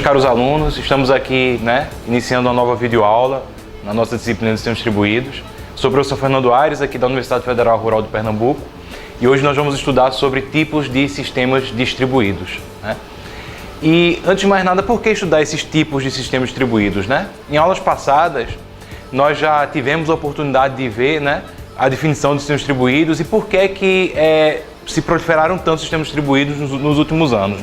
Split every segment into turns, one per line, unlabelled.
meus caros alunos, estamos aqui, iniciando uma nova videoaula na nossa disciplina de sistemas distribuídos. Sou o professor Fernando Aires, aqui da Universidade Federal Rural de Pernambuco, e hoje nós vamos estudar sobre tipos de sistemas distribuídos. E, antes de mais nada, por que estudar esses tipos de sistemas distribuídos? Em aulas passadas, nós já tivemos a oportunidade de ver a definição de sistemas distribuídos e por que se proliferaram tantos sistemas distribuídos nos últimos anos.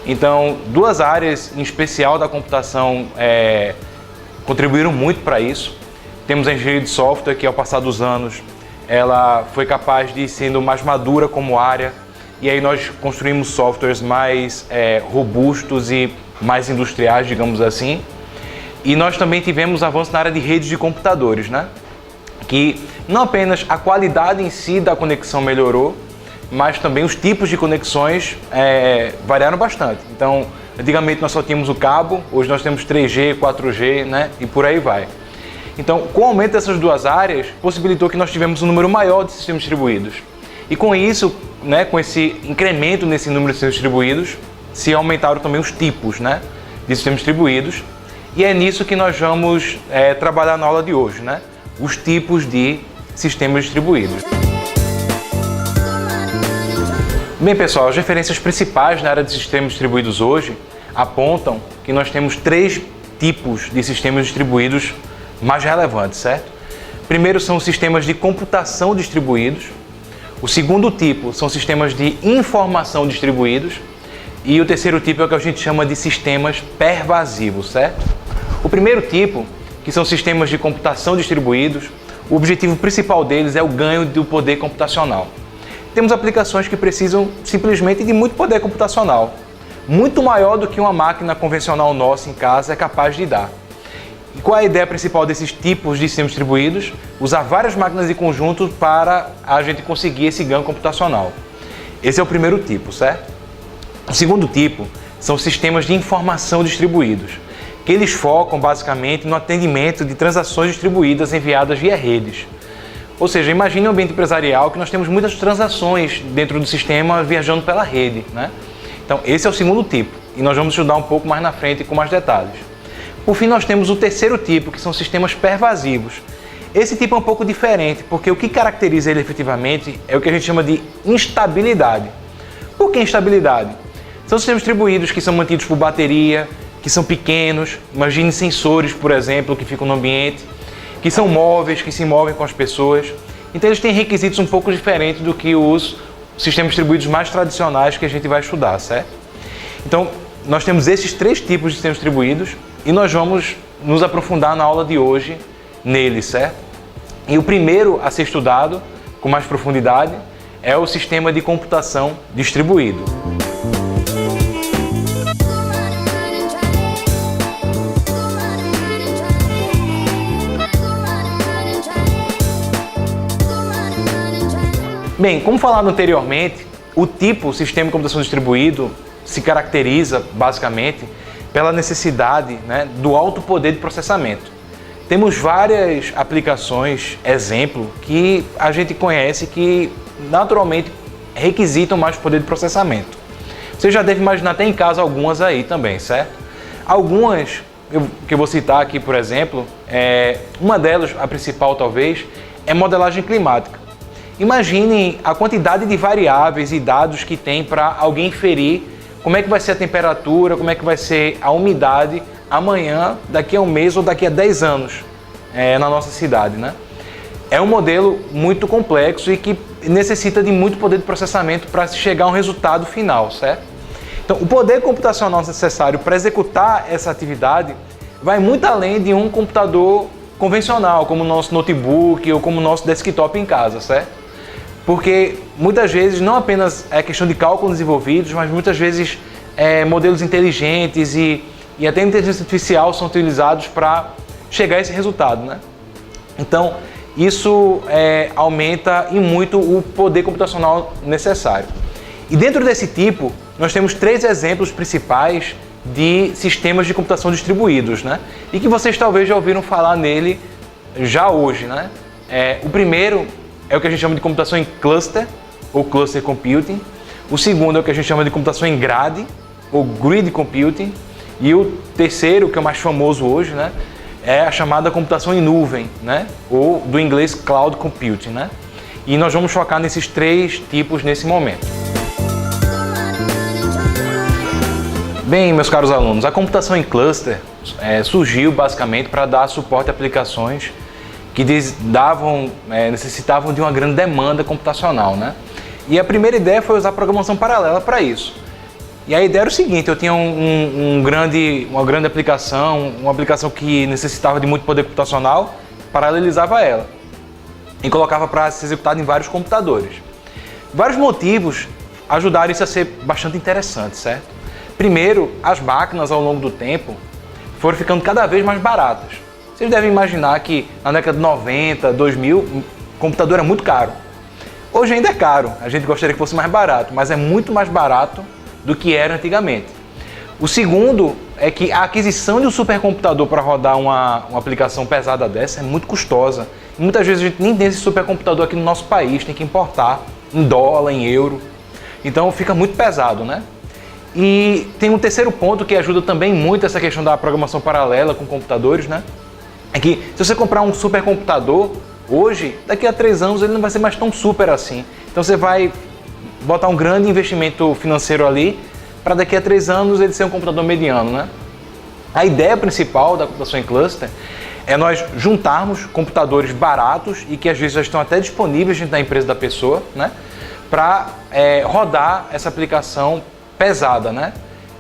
Então, duas áreas em especial da computação contribuíram muito para isso. Temos a engenharia de software, que ao passar dos anos, ela foi capaz de ir sendo mais madura como área, e aí nós construímos softwares mais robustos e mais industriais, digamos assim. E nós também tivemos avanço na área de redes de computadores, que não apenas a qualidade em si da conexão melhorou, mas também os tipos de conexões variaram bastante. Então, antigamente nós só tínhamos o cabo, hoje nós temos 3G, 4G, e por aí vai. Então, com o aumento dessas duas áreas, possibilitou que nós tivemos um número maior de sistemas distribuídos. E com isso, com esse incremento nesse número de sistemas distribuídos, se aumentaram também os tipos de sistemas distribuídos. E é nisso que nós vamos trabalhar na aula de hoje, os tipos de sistemas distribuídos. Bem, pessoal, as referências principais na área de sistemas distribuídos hoje apontam que nós temos três tipos de sistemas distribuídos mais relevantes, certo? Primeiro são os sistemas de computação distribuídos. O segundo tipo são sistemas de informação distribuídos. E o terceiro tipo é o que a gente chama de sistemas pervasivos, certo? O primeiro tipo, que são sistemas de computação distribuídos, o objetivo principal deles é o ganho do poder computacional. Temos aplicações que precisam simplesmente de muito poder computacional, muito maior do que uma máquina convencional nossa em casa é capaz de dar. E qual é a ideia principal desses tipos de sistemas distribuídos? Usar várias máquinas de conjunto para a gente conseguir esse ganho computacional. Esse é o primeiro tipo, certo? O segundo tipo são sistemas de informação distribuídos, que eles focam basicamente no atendimento de transações distribuídas enviadas via redes. Ou seja, imagine um ambiente empresarial que nós temos muitas transações dentro do sistema viajando pela rede. Então, esse é o segundo tipo, e nós vamos estudar um pouco mais na frente com mais detalhes. Por fim, nós temos o terceiro tipo, que são sistemas pervasivos. Esse tipo é um pouco diferente, porque o que caracteriza ele efetivamente é o que a gente chama de instabilidade. Por que instabilidade? São sistemas distribuídos que são mantidos por bateria, que são pequenos, imagine sensores, por exemplo, que ficam no ambiente, que são móveis, que se movem com as pessoas. Então eles têm requisitos um pouco diferentes do que os sistemas distribuídos mais tradicionais que a gente vai estudar, certo? Então, nós temos esses três tipos de sistemas distribuídos e nós vamos nos aprofundar na aula de hoje neles, certo? E o primeiro a ser estudado com mais profundidade é o sistema de computação distribuído. Bem, como falado anteriormente, o tipo sistema de computação distribuído se caracteriza, basicamente, pela necessidade do alto poder de processamento. Temos várias aplicações, exemplo, que a gente conhece que naturalmente requisitam mais poder de processamento. Você já deve imaginar até em casa algumas aí também, certo? Algumas, que eu vou citar aqui, por exemplo, uma delas, a principal talvez, é modelagem climática. Imaginem a quantidade de variáveis e dados que tem para alguém inferir como é que vai ser a temperatura, como é que vai ser a umidade amanhã, daqui a um mês ou daqui a 10 anos na nossa cidade. É um modelo muito complexo e que necessita de muito poder de processamento para se chegar a um resultado final, certo? Então, o poder computacional necessário para executar essa atividade vai muito além de um computador convencional, como o nosso notebook ou como o nosso desktop em casa, certo? Porque muitas vezes não apenas é questão de cálculos desenvolvidos, mas muitas vezes modelos inteligentes e até inteligência artificial são utilizados para chegar a esse resultado. Então, isso aumenta e muito o poder computacional necessário. E dentro desse tipo, nós temos três exemplos principais de sistemas de computação distribuídos, e que vocês talvez já ouviram falar nele já hoje. O primeiro é o que a gente chama de computação em cluster, ou cluster computing. O segundo é o que a gente chama de computação em grade, ou grid computing. E o terceiro, que é o mais famoso hoje, né, é a chamada computação em nuvem, né, ou do inglês Cloud Computing, né? E nós vamos focar nesses três tipos nesse momento. Bem, meus caros alunos, a computação em cluster surgiu basicamente para dar suporte a aplicações que necessitavam de uma grande demanda computacional, né? E a primeira ideia foi usar programação paralela para isso. E a ideia era o seguinte: eu tinha uma grande aplicação, uma aplicação que necessitava de muito poder computacional, paralelizava ela e colocava para ser executado em vários computadores. Vários motivos ajudaram isso a ser bastante interessante, certo? Primeiro, as máquinas ao longo do tempo foram ficando cada vez mais baratas. Vocês devem imaginar que na década de 90, 2000, o computador era muito caro. Hoje ainda é caro, a gente gostaria que fosse mais barato, mas é muito mais barato do que era antigamente. O segundo é que a aquisição de um supercomputador para rodar uma aplicação pesada dessa é muito custosa. E muitas vezes a gente nem tem esse supercomputador aqui no nosso país, tem que importar em dólar, em euro. Então fica muito pesado, né? E tem um terceiro ponto que ajuda também muito essa questão da programação paralela com computadores, né? É que se você comprar um supercomputador hoje, daqui a 3 anos ele não vai ser mais tão super assim. Então você vai botar um grande investimento financeiro ali para daqui a 3 anos ele ser um computador mediano, né? A ideia principal da computação em cluster é nós juntarmos computadores baratos e que às vezes já estão até disponíveis dentro da empresa da pessoa, né? Para rodar essa aplicação pesada, né?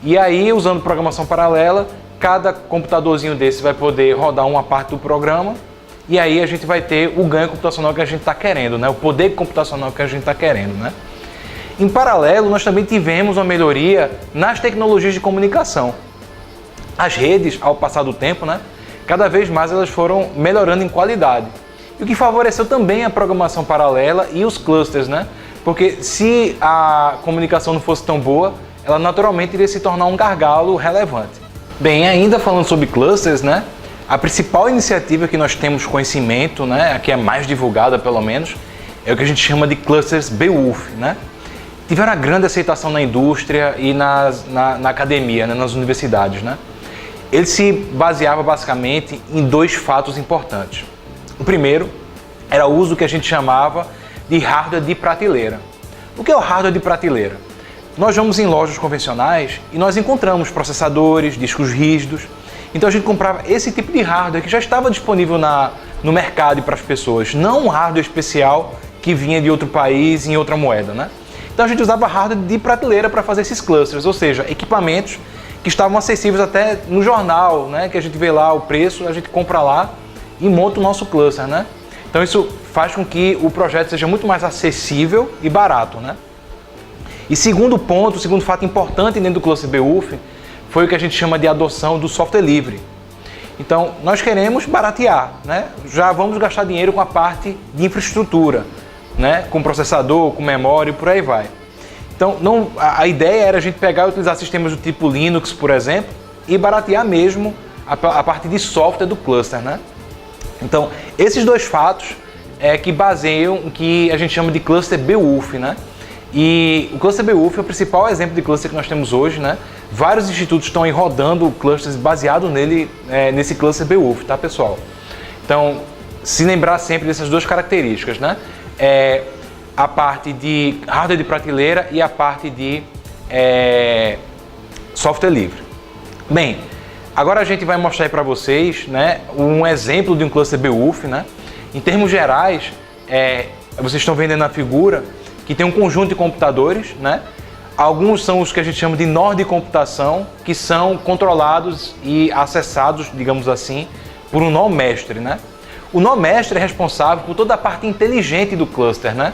E aí, usando programação paralela, cada computadorzinho desse vai poder rodar uma parte do programa e aí a gente vai ter o ganho computacional que a gente está querendo, né? O poder computacional que a gente está querendo, né? Em paralelo, nós também tivemos uma melhoria nas tecnologias de comunicação. As redes, ao passar do tempo, né? Cada vez mais elas foram melhorando em qualidade. E o que favoreceu também a programação paralela e os clusters, né? Porque se a comunicação não fosse tão boa, ela naturalmente iria se tornar um gargalo relevante. Bem, ainda falando sobre clusters, né? A principal iniciativa que nós temos conhecimento, né? A que é mais divulgada pelo menos, é o que a gente chama de clusters Beowulf, né? Tiveram uma grande aceitação na indústria e na academia, né? Nas universidades, né? Ele se baseava basicamente em 2 fatos importantes. O primeiro era o uso que a gente chamava de hardware de prateleira. O que é o hardware de prateleira? Nós vamos em lojas convencionais e nós encontramos processadores, discos rígidos. Então a gente comprava esse tipo de hardware que já estava disponível no mercado e para as pessoas, não um hardware especial que vinha de outro país em outra moeda, né? Então a gente usava hardware de prateleira para fazer esses clusters, ou seja, equipamentos que estavam acessíveis até no jornal, né? Que a gente vê lá o preço, a gente compra lá e monta o nosso cluster, né? Então isso faz com que o projeto seja muito mais acessível e barato, né? E segundo fato importante dentro do cluster Beowulf foi o que a gente chama de adoção do software livre. Então nós queremos baratear, né? Já vamos gastar dinheiro com a parte de infraestrutura, né? Com processador, com memória e por aí vai. Então a ideia era a gente pegar e utilizar sistemas do tipo Linux, por exemplo, e baratear mesmo a parte de software do cluster, né? Então, esses 2 fatos que baseiam o que a gente chama de cluster Beowulf, né? E o cluster Beowulf é o principal exemplo de cluster que nós temos hoje, né? Vários institutos estão aí rodando clusters baseados nele, nesse cluster Beowulf, tá, pessoal? Então, se lembrar sempre dessas 2 características, né? A parte de hardware de prateleira e a parte de software livre. Bem, agora a gente vai mostrar aí para vocês, né, um exemplo de um cluster Beowulf, né? Em termos gerais, vocês estão vendo na figura que tem um conjunto de computadores, né? Alguns são os que a gente chama de nó de computação, que são controlados e acessados, digamos assim, por um nó mestre, né? O nó mestre é responsável por toda a parte inteligente do cluster, né?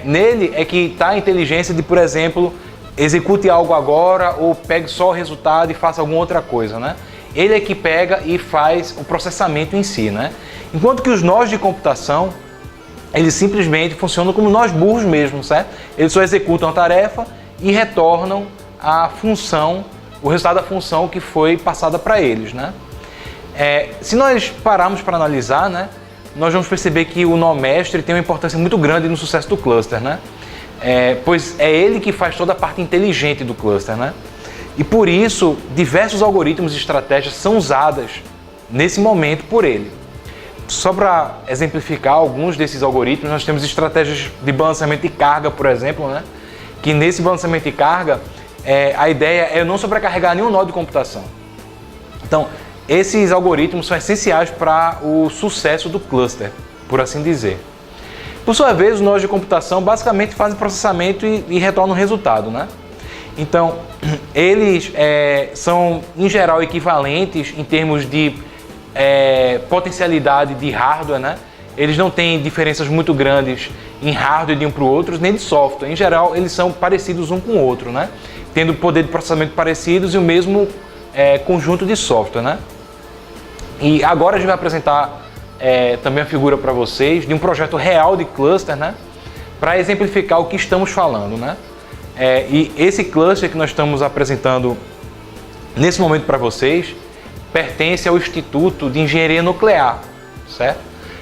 Nele é que está a inteligência de, por exemplo, execute algo agora ou pegue só o resultado e faça alguma outra coisa, né? Ele é que pega e faz o processamento em si, né? Enquanto que os nós de computação, eles simplesmente funcionam como nós burros mesmo, certo? Eles só executam a tarefa e retornam a função, o resultado da função que foi passada para eles, né? Se nós pararmos para analisar, né, nós vamos perceber que o nó mestre tem uma importância muito grande no sucesso do cluster, né? Pois é ele que faz toda a parte inteligente do cluster, né? E por isso, diversos algoritmos e estratégias são usadas nesse momento por ele. Só para exemplificar alguns desses algoritmos, nós temos estratégias de balanceamento de carga, por exemplo, né? Que nesse balanceamento de carga, a ideia é não sobrecarregar nenhum nó de computação. Então, esses algoritmos são essenciais para o sucesso do cluster, por assim dizer. Por sua vez, os nós de computação basicamente fazem processamento e retornam o resultado, né? Então, eles são, em geral, equivalentes em termos de potencialidade de hardware, né? Eles não têm diferenças muito grandes em hardware de um para o outro, nem de software. Em geral, eles são parecidos um com o outro, né? Tendo poder de processamento parecidos e o mesmo conjunto de software, né? E agora a gente vai apresentar também a figura para vocês de um projeto real de cluster, né? Para exemplificar o que estamos falando, né? E esse cluster que nós estamos apresentando nesse momento para vocês pertence ao Instituto de Engenharia Nuclear, certo?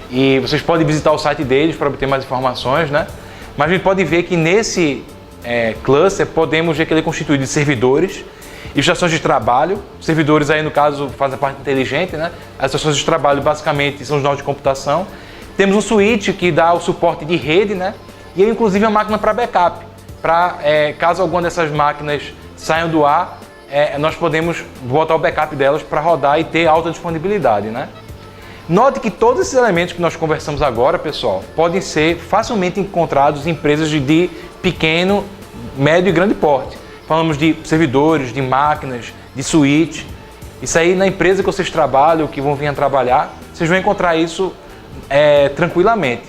E vocês podem visitar o site deles para obter mais informações, né? Mas a gente pode ver que nesse cluster podemos ver que ele é constituído de servidores, estações de trabalho. Servidores aí no caso fazem a parte inteligente, né? As estações de trabalho basicamente são os nós de computação. Temos um switch que dá o suporte de rede, né? E inclusive uma máquina para backup, para caso alguma dessas máquinas saiam do ar, nós podemos botar o backup delas para rodar e ter alta disponibilidade, né? Note que todos esses elementos que nós conversamos agora, pessoal, podem ser facilmente encontrados em empresas de pequeno, médio e grande porte. Falamos de servidores, de máquinas, de switch. Isso aí na empresa que vocês trabalham, que vão vir a trabalhar, vocês vão encontrar isso tranquilamente.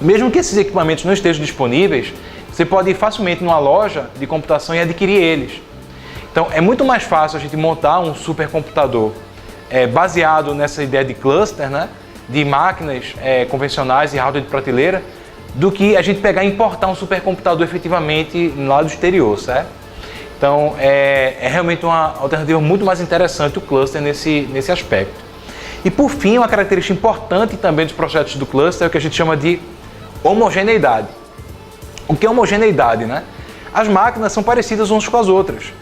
Mesmo que esses equipamentos não estejam disponíveis, você pode ir facilmente numa loja de computação e adquirir eles. Então é muito mais fácil a gente montar um supercomputador baseado nessa ideia de cluster, né, de máquinas convencionais e hardware de prateleira, do que a gente pegar e importar um supercomputador efetivamente lá do exterior, certo? Então é realmente uma alternativa muito mais interessante o cluster nesse aspecto. E por fim, uma característica importante também dos projetos do cluster é o que a gente chama de homogeneidade. O que é homogeneidade, né? As máquinas são parecidas umas com as outras.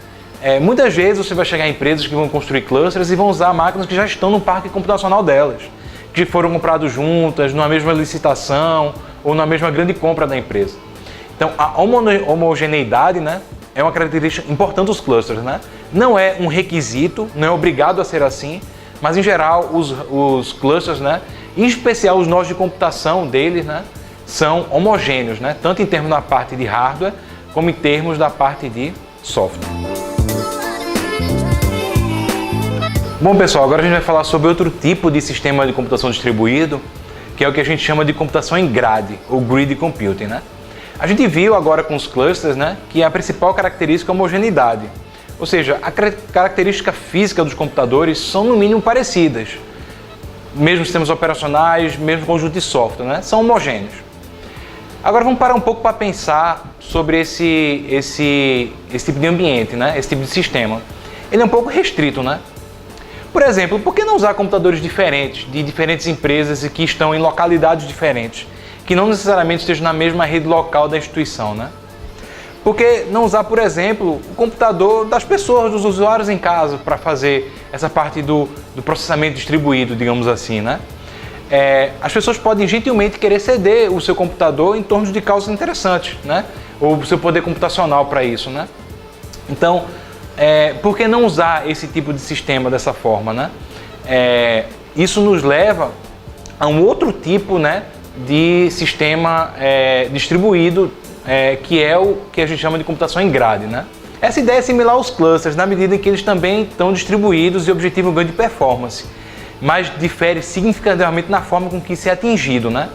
Muitas vezes você vai chegar em empresas que vão construir clusters e vão usar máquinas que já estão no parque computacional delas, que foram compradas juntas, numa mesma licitação ou na mesma grande compra da empresa. Então, a homogeneidade, né, é uma característica importante dos clusters, né? Não é um requisito, não é obrigado a ser assim, mas em geral os clusters, né, em especial os nós de computação deles, né, são homogêneos, né, tanto em termos da parte de hardware como em termos da parte de software. Bom, pessoal, agora a gente vai falar sobre outro tipo de sistema de computação distribuído, que é o que a gente chama de computação em grade, ou grid computing, né? A gente viu agora com os clusters, né, que a principal característica é a homogeneidade. Ou seja, a característica física dos computadores são no mínimo parecidas. Mesmo sistemas operacionais, mesmo conjunto de software, né? São homogêneos. Agora vamos parar um pouco para pensar sobre esse tipo de ambiente, né? Esse tipo de sistema. Ele é um pouco restrito, né? Por exemplo, por que não usar computadores diferentes, de diferentes empresas e que estão em localidades diferentes, que não necessariamente estejam na mesma rede local da instituição, né? Por que não usar, por exemplo, o computador das pessoas, dos usuários em casa, para fazer essa parte do processamento distribuído, digamos assim, né? As pessoas podem gentilmente querer ceder o seu computador em torno de causas interessantes, né? Ou o seu poder computacional para isso, né? Então, por que não usar esse tipo de sistema dessa forma, né? Isso nos leva a um outro tipo, né, de sistema distribuído, que é o que a gente chama de computação em grade, né? Essa ideia é similar aos clusters, na medida em que eles também estão distribuídos e objetivam um ganho de performance, mas difere significativamente na forma com que isso é atingido, né?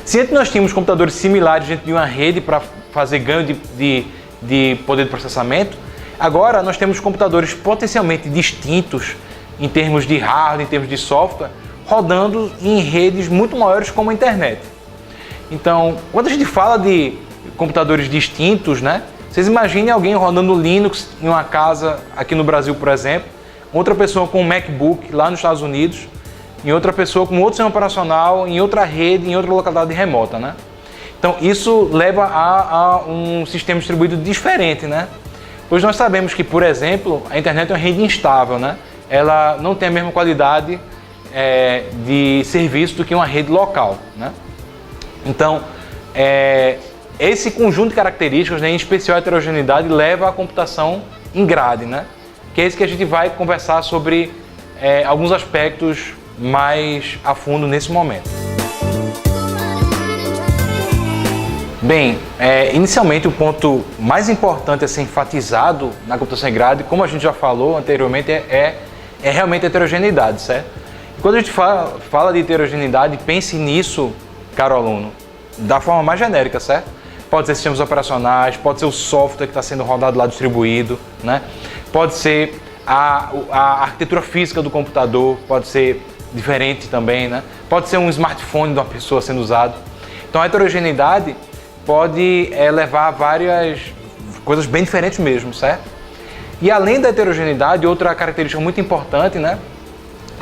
Se antes nós tínhamos computadores similares dentro de uma rede para fazer ganho de poder de processamento, agora nós temos computadores potencialmente distintos em termos de hardware, em termos de software, rodando em redes muito maiores como a internet. Então, quando a gente fala de computadores distintos, né? Vocês imaginem alguém rodando Linux em uma casa aqui no Brasil, por exemplo, outra pessoa com um MacBook lá nos Estados Unidos, e outra pessoa com outro sistema operacional em outra rede, em outra localidade remota, né? Então, isso leva a um sistema distribuído diferente, né? Pois nós sabemos que, por exemplo, a internet é uma rede instável, né? Ela não tem a mesma qualidade de serviço do que uma rede local, né? Então, esse conjunto de características, né, em especial a heterogeneidade, leva à computação em grade, né? Que é isso que a gente vai conversar sobre alguns aspectos mais a fundo nesse momento. Bem, inicialmente o ponto mais importante a ser enfatizado na computação em grade, como a gente já falou anteriormente, é realmente a heterogeneidade, certo? E quando a gente fala de heterogeneidade, pense nisso, caro aluno, da forma mais genérica, certo? Pode ser sistemas operacionais, pode ser o software que está sendo rodado lá distribuído, né? Pode ser a arquitetura física do computador, pode ser diferente também, né? Pode ser um smartphone de uma pessoa sendo usado. Então a heterogeneidade pode levar a várias coisas bem diferentes mesmo, certo? E além da heterogeneidade, outra característica muito importante, né,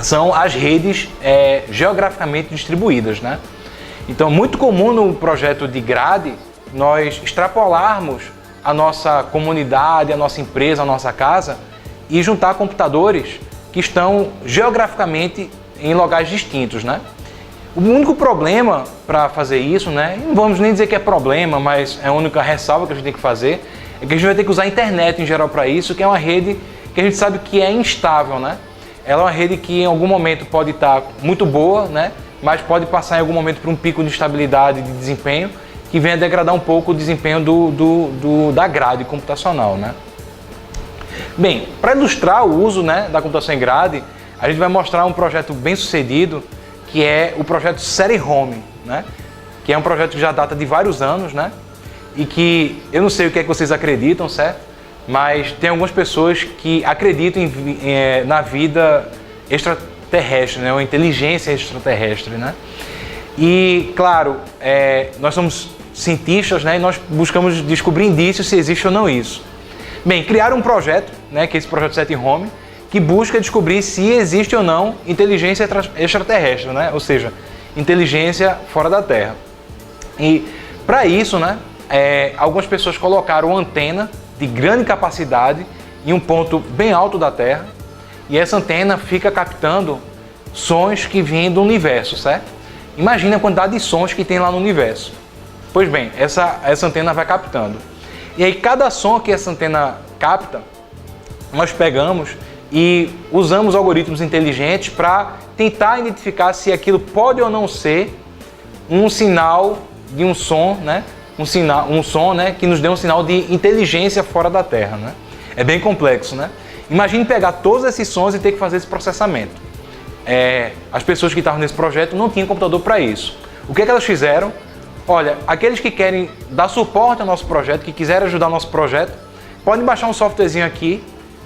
são as redes geograficamente distribuídas, né? Então, muito comum no projeto de grade nós extrapolarmos a nossa comunidade, a nossa empresa, a nossa casa e juntar computadores que estão geograficamente em locais distintos, né? O único problema para fazer isso, né, não vamos nem dizer que é problema, mas é a única ressalva que a gente tem que fazer, é que a gente vai ter que usar a internet em geral para isso, que é uma rede que a gente sabe que é instável, né? Ela é uma rede que em algum momento pode estar muito boa, né, mas pode passar em algum momento por um pico de instabilidade, de desempenho, que vem a degradar um pouco o desempenho da grade computacional, né? Bem, para ilustrar o uso, né, da computação em grade, a gente vai mostrar um projeto bem sucedido, que é o projeto Série Home, né? Que é um projeto que já data de vários anos, né? E que eu não sei o que é que vocês acreditam, certo? Mas tem algumas pessoas que acreditam na vida extraterrestre, né? Ou inteligência extraterrestre, né? E, claro, nós somos cientistas, né? E nós buscamos descobrir indícios se existe ou não isso. Bem, criaram um projeto, né? Que é esse projeto Série Home, que busca descobrir se existe ou não inteligência extraterrestre, né? Ou seja, inteligência fora da Terra. E para isso, né, algumas pessoas colocaram uma antena de grande capacidade em um ponto bem alto da Terra, e essa antena fica captando sons que vêm do universo, certo? Imagina a quantidade de sons que tem lá no universo. Pois bem, essa antena vai captando. E aí cada som que essa antena capta, nós pegamos e usamos algoritmos inteligentes para tentar identificar se aquilo pode ou não ser um sinal de um som, né? Um som, né, que nos dê um sinal de inteligência fora da Terra, né? É bem complexo, né? Imagine pegar todos esses sons e ter que fazer esse processamento. As pessoas que estavam nesse projeto não tinham computador para isso. O que elas fizeram? Olha, aqueles que querem dar suporte ao nosso projeto, que quiserem ajudar o nosso projeto, podem baixar um softwarezinho aqui,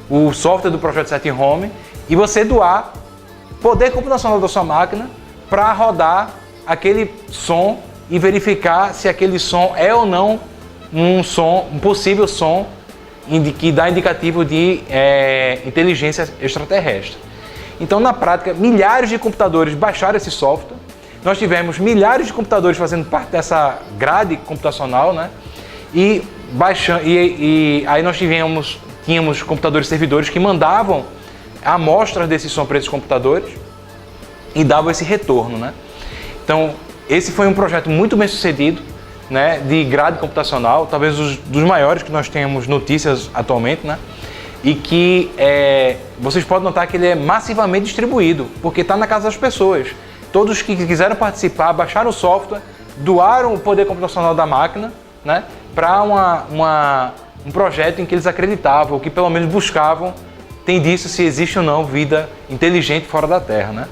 o software do projeto Série Home, e você doar poder computacional da sua máquina para rodar aquele som e verificar se aquele som é ou não um possível som que dá indicativo de inteligência extraterrestre. Então, na prática, milhares de computadores baixaram esse software. Nós tivemos milhares de computadores fazendo parte dessa grade computacional, né? E aí nós tínhamos computadores servidores que mandavam amostras desse som para esses computadores e davam esse retorno, né? Então, esse foi um projeto muito bem sucedido, né, de grade computacional, talvez dos maiores que nós temos notícias atualmente, né? E que vocês podem notar que ele é massivamente distribuído, porque está na casa das pessoas. Todos que quiseram participar, baixaram o software, doaram o poder computacional da máquina, né, para um projeto em que eles acreditavam, ou que pelo menos buscavam, tem disso se existe ou não vida inteligente fora da Terra, né?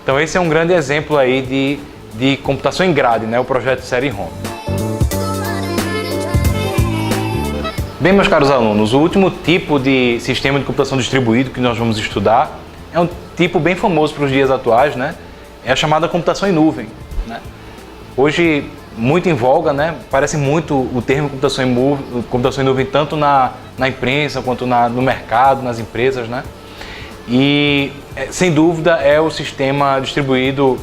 Então esse é um grande exemplo aí de computação em grade, né, o projeto Série Home. Bem, meus caros alunos, o último tipo de sistema de computação distribuído que nós vamos estudar é um tipo bem famoso para os dias atuais, né? É a chamada computação em nuvem, né? Hoje, muito em voga, né? Parece muito o termo computação em nuvem tanto na imprensa quanto no mercado, nas empresas, né? E, sem dúvida, é o sistema distribuído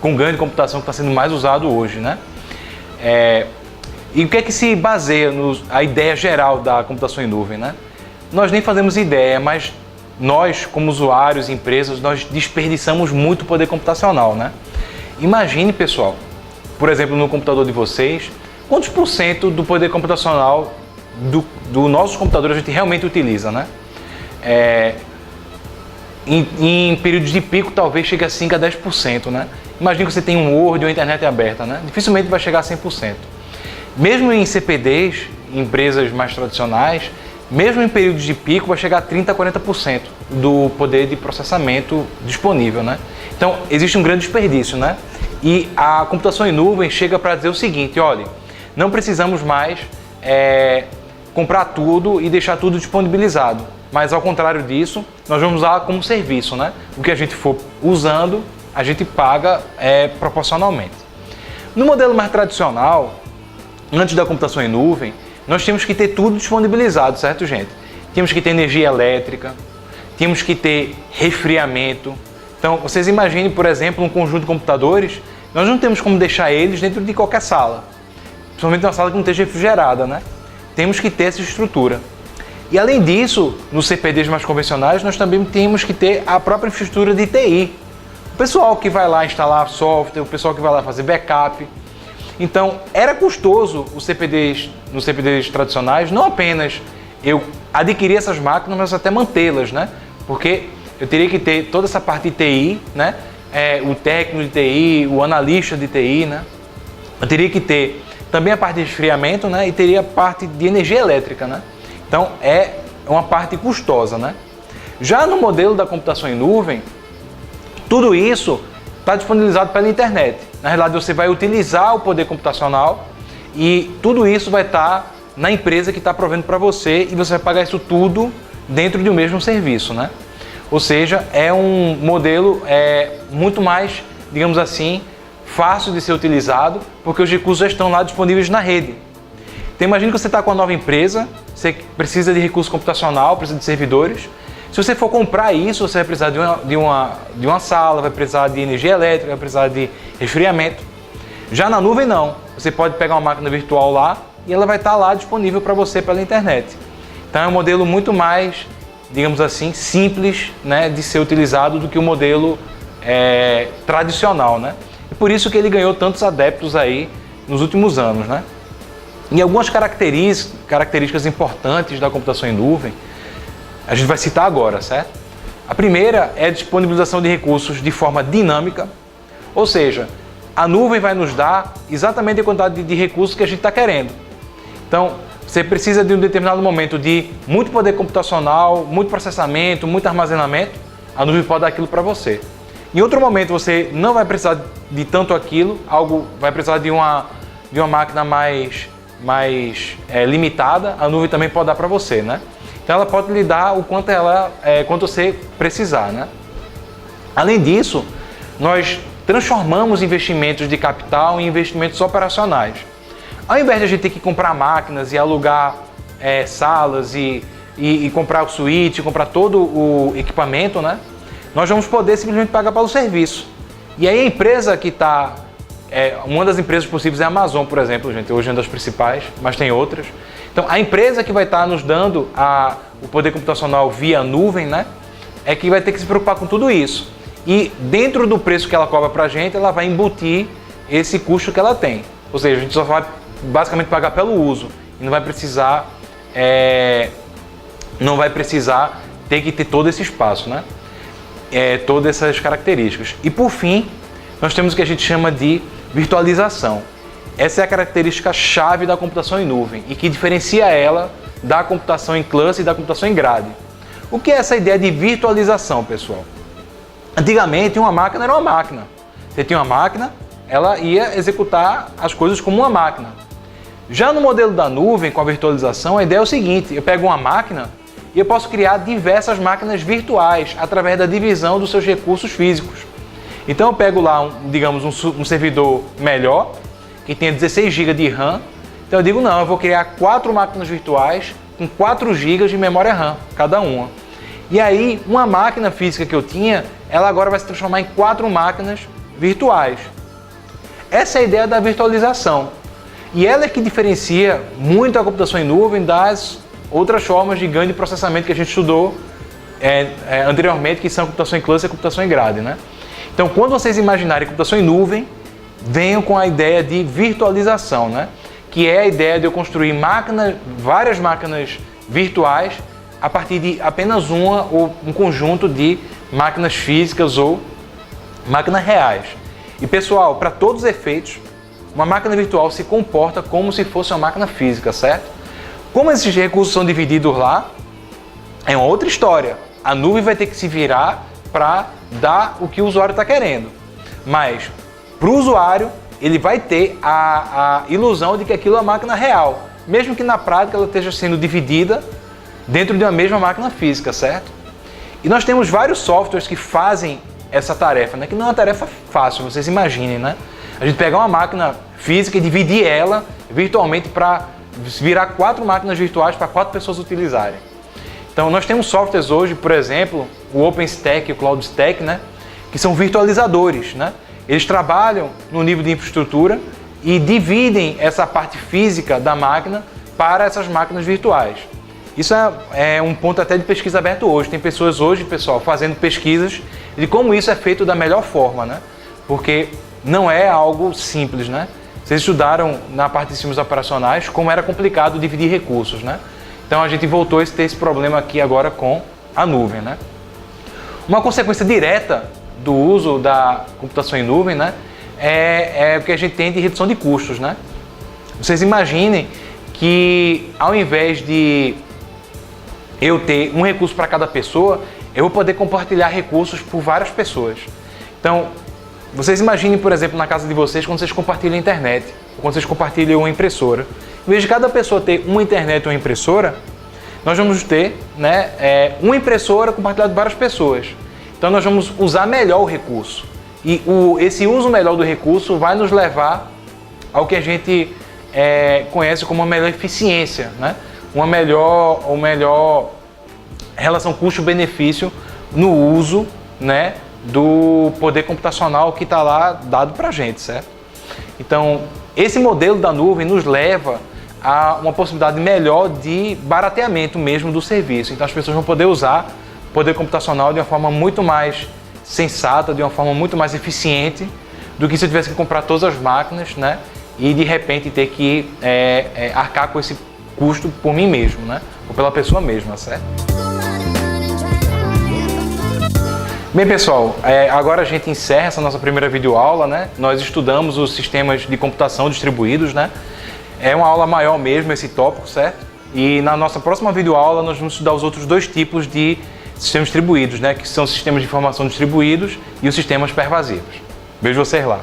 com grande computação que está sendo mais usado hoje, né? E o que é que se baseia a ideia geral da computação em nuvem, né? nós nem fazemos ideia, mas nós, como usuários, empresas, nós desperdiçamos muito poder computacional, né? Imagine, pessoal, por exemplo, no computador de vocês, quantos por cento do poder computacional do nossos computadores a gente realmente utiliza, né? Em períodos de pico, talvez chegue a 5 a 10%, né? Imagine que você tem um Word ou internet aberta, né? Dificilmente vai chegar a 100%. Mesmo em CPDs, em empresas mais tradicionais, mesmo em períodos de pico, vai chegar a 30 a 40% do poder de processamento disponível, né? Então, existe um grande desperdício, né? E a computação em nuvem chega para dizer o seguinte: olha, não precisamos mais comprar tudo e deixar tudo disponibilizado, mas ao contrário disso, nós vamos usar como serviço, né? O que a gente for usando, a gente paga proporcionalmente. No modelo mais tradicional, antes da computação em nuvem, nós tínhamos que ter tudo disponibilizado, certo, gente? Tínhamos que ter energia elétrica, tínhamos que ter resfriamento. Então, vocês imaginem, por exemplo, um conjunto de computadores, nós não temos como deixar eles dentro de qualquer sala, principalmente uma sala que não esteja refrigerada, né? Temos que ter essa estrutura. E além disso, nos CPDs mais convencionais, nós também temos que ter a própria infraestrutura de TI. O pessoal que vai lá instalar software, o pessoal que vai lá fazer backup. Então, era custoso nos CPDs tradicionais, não apenas eu adquirir essas máquinas, mas até mantê-las, né? Porque eu teria que ter toda essa parte de TI, né? O técnico de TI, o analista de TI, né? Eu teria que ter também a parte de resfriamento, né? E teria a parte de energia elétrica, né? Então, é uma parte custosa, né? Já no modelo da computação em nuvem, tudo isso está disponibilizado pela internet. Na realidade, você vai utilizar o poder computacional e tudo isso vai estar na empresa que está provendo para você e você vai pagar isso tudo dentro de um mesmo serviço, né? Ou seja, é um modelo muito mais, digamos assim, fácil de ser utilizado, porque os recursos já estão lá disponíveis na rede. Então, imagine que você está com uma nova empresa, você precisa de recurso computacional, precisa de servidores. Se você for comprar isso, você vai precisar de uma sala, vai precisar de energia elétrica, vai precisar de resfriamento. Já na nuvem, não. Você pode pegar uma máquina virtual lá e ela vai estar lá disponível para você pela internet. Então, é um modelo muito mais, digamos assim, simples, né, de ser utilizado do que o modelo tradicional, né? E por isso que ele ganhou tantos adeptos aí nos últimos anos, né? E algumas características importantes da computação em nuvem, a gente vai citar agora, certo? A primeira é a disponibilização de recursos de forma dinâmica, ou seja, a nuvem vai nos dar exatamente a quantidade de recursos que a gente está querendo. Então, você precisa de um determinado momento de muito poder computacional, muito processamento, muito armazenamento, a nuvem pode dar aquilo para você. Em outro momento você não vai precisar de tanto aquilo, vai precisar de uma máquina mais limitada, a nuvem também pode dar para você, né? Então ela pode lhe dar o quanto você precisar, né? Além disso, nós transformamos investimentos de capital em investimentos operacionais. Ao invés de a gente ter que comprar máquinas e alugar salas e comprar o suíte, comprar todo o equipamento, né? Nós vamos poder simplesmente pagar pelo serviço. E aí a empresa que está... uma das empresas possíveis é a Amazon, por exemplo, gente. Hoje é uma das principais, mas tem outras. Então, a empresa que vai estar nos dando o poder computacional via nuvem, né, é que vai ter que se preocupar com tudo isso. E dentro do preço que ela cobra para a gente, ela vai embutir esse custo que ela tem. Ou seja, a gente só vai basicamente pagar pelo uso e não vai precisar ter que ter todo esse espaço, né? Todas essas características. E por fim, nós temos o que a gente chama de virtualização. Essa é a característica chave da computação em nuvem e que diferencia ela da computação em cluster e da computação em grade. O que é essa ideia de virtualização, pessoal? Antigamente, uma máquina era uma máquina. Você tinha uma máquina, ela ia executar as coisas como uma máquina. Já no modelo da nuvem, com a virtualização, a ideia é o seguinte: eu pego uma máquina e eu posso criar diversas máquinas virtuais através da divisão dos seus recursos físicos. Então eu pego lá, digamos, um servidor melhor, que tenha 16 GB de RAM. Então eu digo, não, eu vou criar 4 máquinas virtuais com 4 GB de memória RAM, cada uma. E aí, uma máquina física que eu tinha, ela agora vai se transformar em 4 máquinas virtuais. Essa é a ideia da virtualização. E ela é que diferencia muito a computação em nuvem das outras formas de ganho de processamento que a gente estudou anteriormente, que são computação em cluster e computação em grade, né? Então, quando vocês imaginarem computação em nuvem, venham com a ideia de virtualização, né? Que é a ideia de eu construir várias máquinas virtuais a partir de apenas uma ou um conjunto de máquinas físicas ou máquinas reais. E pessoal, para todos os efeitos, uma máquina virtual se comporta como se fosse uma máquina física, certo? Como esses recursos são divididos lá, é uma outra história. A nuvem vai ter que se virar para dar o que o usuário está querendo. Mas, para o usuário, ele vai ter a ilusão de que aquilo é uma máquina real, mesmo que na prática ela esteja sendo dividida dentro de uma mesma máquina física, certo? E nós temos vários softwares que fazem essa tarefa, né? Que não é uma tarefa fácil, vocês imaginem, né? A gente pegar uma máquina física e dividir ela virtualmente para virar 4 máquinas virtuais para 4 pessoas utilizarem. Então, nós temos softwares hoje, por exemplo, o OpenStack e o CloudStack, né? Que são virtualizadores, né? Eles trabalham no nível de infraestrutura e dividem essa parte física da máquina para essas máquinas virtuais. Isso é um ponto até de pesquisa aberto hoje. Tem pessoas hoje, pessoal, fazendo pesquisas de como isso é feito da melhor forma, né? Porque não é algo simples, né? Vocês estudaram na parte de sistemas operacionais como era complicado dividir recursos, né? Então a gente voltou a ter esse problema aqui agora com a nuvem, né? Uma consequência direta do uso da computação em nuvem, né, é o que a gente tem de redução de custos, né? Vocês imaginem que ao invés de eu ter um recurso para cada pessoa, eu vou poder compartilhar recursos por várias pessoas. Então, vocês imaginem, por exemplo, na casa de vocês, quando vocês compartilham a internet, ou quando vocês compartilham uma impressora. Em vez de cada pessoa ter uma internet ou uma impressora, nós vamos ter, né, uma impressora compartilhada por várias pessoas. Então nós vamos usar melhor o recurso. E esse uso melhor do recurso vai nos levar ao que a gente conhece como uma melhor eficiência, né? Uma melhor relação custo-benefício no uso, né, do poder computacional que está lá dado para a gente, certo? Então, esse modelo da nuvem nos leva a uma possibilidade melhor de barateamento mesmo do serviço. Então, as pessoas vão poder usar o poder computacional de uma forma muito mais sensata, de uma forma muito mais eficiente do que se eu tivesse que comprar todas as máquinas, né, e de repente ter que arcar com esse custo por mim mesmo, né, ou pela pessoa mesma, certo? Bem, pessoal, agora a gente encerra essa nossa primeira videoaula, né? Nós estudamos os sistemas de computação distribuídos, né? É uma aula maior mesmo esse tópico, certo? E na nossa próxima videoaula nós vamos estudar os outros 2 tipos de sistemas distribuídos, né? Que são os sistemas de informação distribuídos e os sistemas pervasivos. Vejo vocês lá.